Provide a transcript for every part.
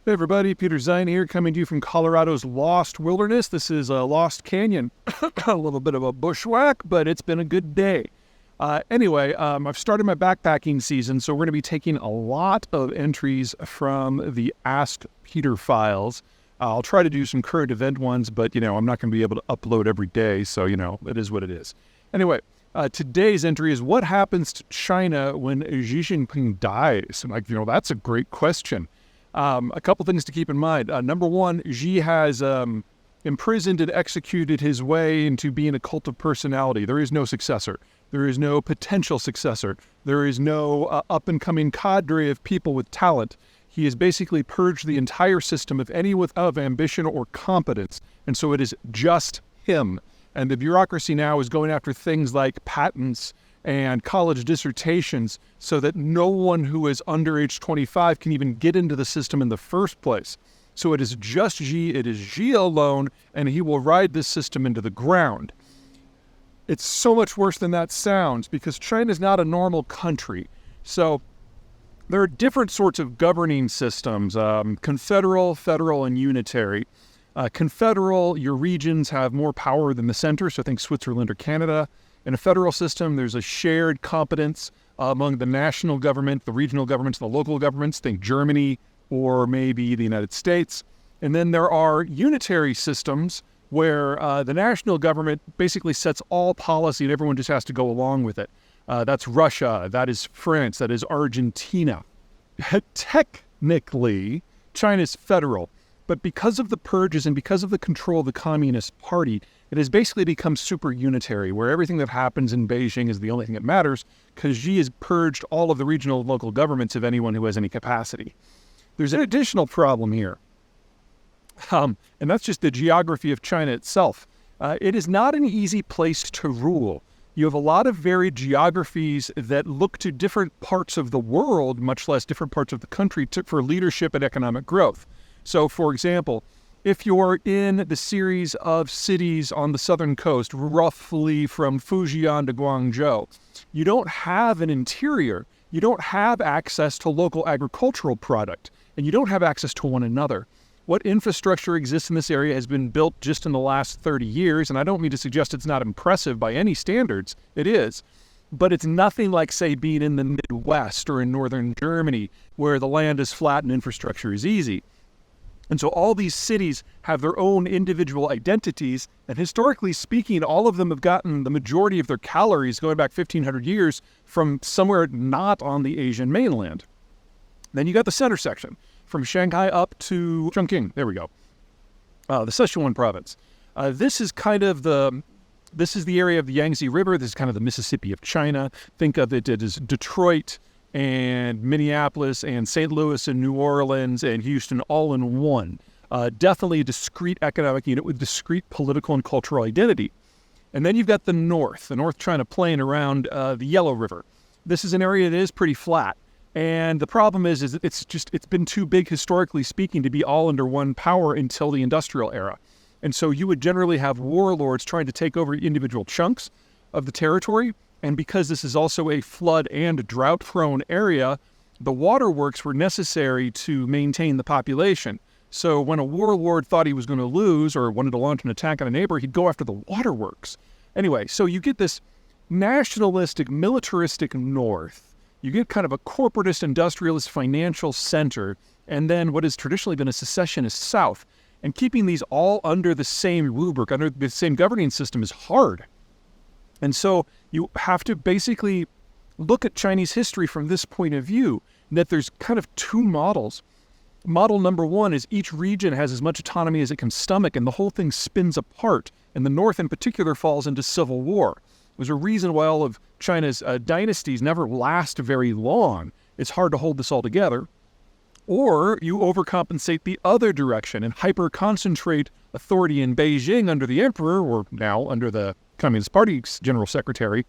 Hey everybody, Peter Zeihan here, coming to you from Colorado's Lost Wilderness. This is a Lost Canyon, a little bit of a bushwhack, but it's been a good day. Anyway, I've started my backpacking season, so we're going to be taking a lot of entries from the Ask Peter files. I'll try to do some current event ones, but, I'm not going to be able to upload every day, so, it is what it is. Anyway, today's entry is what happens to China when Xi Jinping dies? And, that's a great question. A couple things to keep in mind. Number one, Xi has imprisoned and executed his way into being a cult of personality. There is no successor. There is no potential successor. There is no up-and-coming cadre of people with talent. He has basically purged the entire system of any of ambition or competence. And so it is just him. And the bureaucracy now is going after things like patents and college dissertations so that no one who is under age 25 can even get into the system in the first place. So it is just Xi, it is Xi alone, and he will ride this system into the ground. It's so much worse than that sounds because China is not a normal country. So there are different sorts of governing systems, confederal, federal, and unitary. Confederal, your regions have more power than the center, so think Switzerland or Canada. In a federal system, there's a shared competence among the national government, the regional governments, and the local governments, think Germany or maybe the United States. And then there are unitary systems where the national government basically sets all policy and everyone just has to go along with it. That's Russia, that is France, that is Argentina. Technically, China's federal, but because of the purges and because of the control of the Communist Party, it has basically become super unitary, where everything that happens in Beijing is the only thing that matters, because Xi has purged all of the regional and local governments of anyone who has any capacity. There's an additional problem here, and that's just the geography of China itself. It is not an easy place to rule. You have a lot of varied geographies that look to different parts of the world, much less different parts of the country, for leadership and economic growth. So, for example, if you're in the series of cities on the southern coast, roughly from Fujian to Guangzhou, you don't have an interior, you don't have access to local agricultural product, and you don't have access to one another. What infrastructure exists in this area has been built just in the last 30 years, and I don't mean to suggest it's not impressive by any standards, it is. But it's nothing like, say, being in the Midwest or in northern Germany, where the land is flat and infrastructure is easy. And so all these cities have their own individual identities, and historically speaking, all of them have gotten the majority of their calories going back 1,500 years from somewhere not on the Asian mainland. Then you got the center section, from Shanghai up to Chongqing. There we go. The Sichuan province. This is the area of the Yangtze River. This is kind of the Mississippi of China. Think of it as Detroit and Minneapolis and St. Louis and New Orleans and Houston all in one. Definitely a discrete economic unit with discrete political and cultural identity. And then you've got the North China Plain around the Yellow River. This is an area that is pretty flat. And the problem is it's been too big historically speaking to be all under one power until the industrial era. And so you would generally have warlords trying to take over individual chunks of the territory. And because this is also a flood and drought-prone area, the waterworks were necessary to maintain the population. So when a warlord thought he was going to lose or wanted to launch an attack on a neighbor, he'd go after the waterworks. Anyway, so you get this nationalistic, militaristic north. You get kind of a corporatist, industrialist, financial center, and then what has traditionally been a secessionist south. And keeping these all under the same rubric, under the same governing system is hard. And so you have to basically look at Chinese history from this point of view, that there's kind of two models. Model number one is each region has as much autonomy as it can stomach, and the whole thing spins apart. And the North in particular falls into civil war. There's a reason why all of China's dynasties never last very long. It's hard to hold this all together. Or you overcompensate the other direction and hyper-concentrate authority in Beijing under the emperor, or now under the Communist Party's general secretary,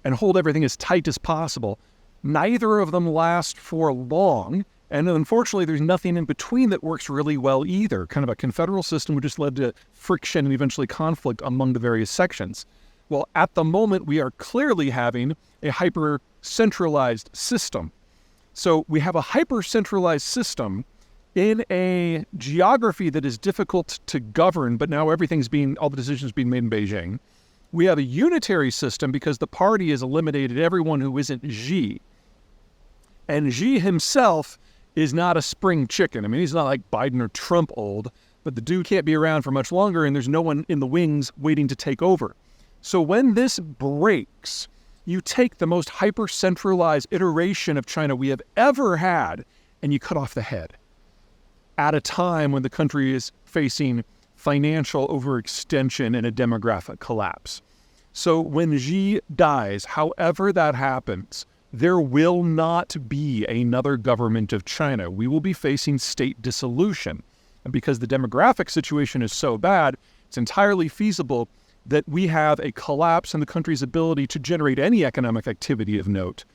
and hold everything as tight as possible. Neither of them last for long, and unfortunately there's nothing in between that works really well either. Kind of a confederal system which just led to friction and eventually conflict among the various sections. Well, at the moment we are clearly having a hyper-centralized system. So we have a hyper-centralized system in a geography that is difficult to govern, but now all the decisions being made in Beijing, we have a unitary system because the party has eliminated everyone who isn't Xi. And Xi himself is not a spring chicken. I mean, he's not like Biden or Trump old, but the dude can't be around for much longer, and there's no one in the wings waiting to take over. So when this breaks, you take the most hyper-centralized iteration of China we have ever had, and you cut off the head at a time when the country is facing financial overextension and a demographic collapse. So when Xi dies, however that happens, there will not be another government of China. We will be facing state dissolution. And because the demographic situation is so bad, it's entirely feasible that we have a collapse in the country's ability to generate any economic activity of note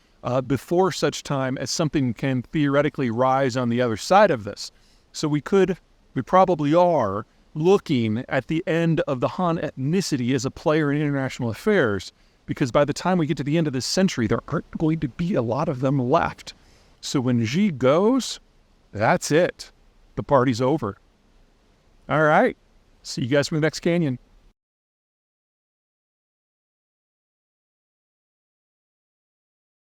before such time as something can theoretically rise on the other side of this. So we probably are looking at the end of the Han ethnicity as a player in international affairs, because by the time we get to the end of this century, there aren't going to be a lot of them left. So when Xi goes, that's it. The party's over. All right. See you guys from the next canyon.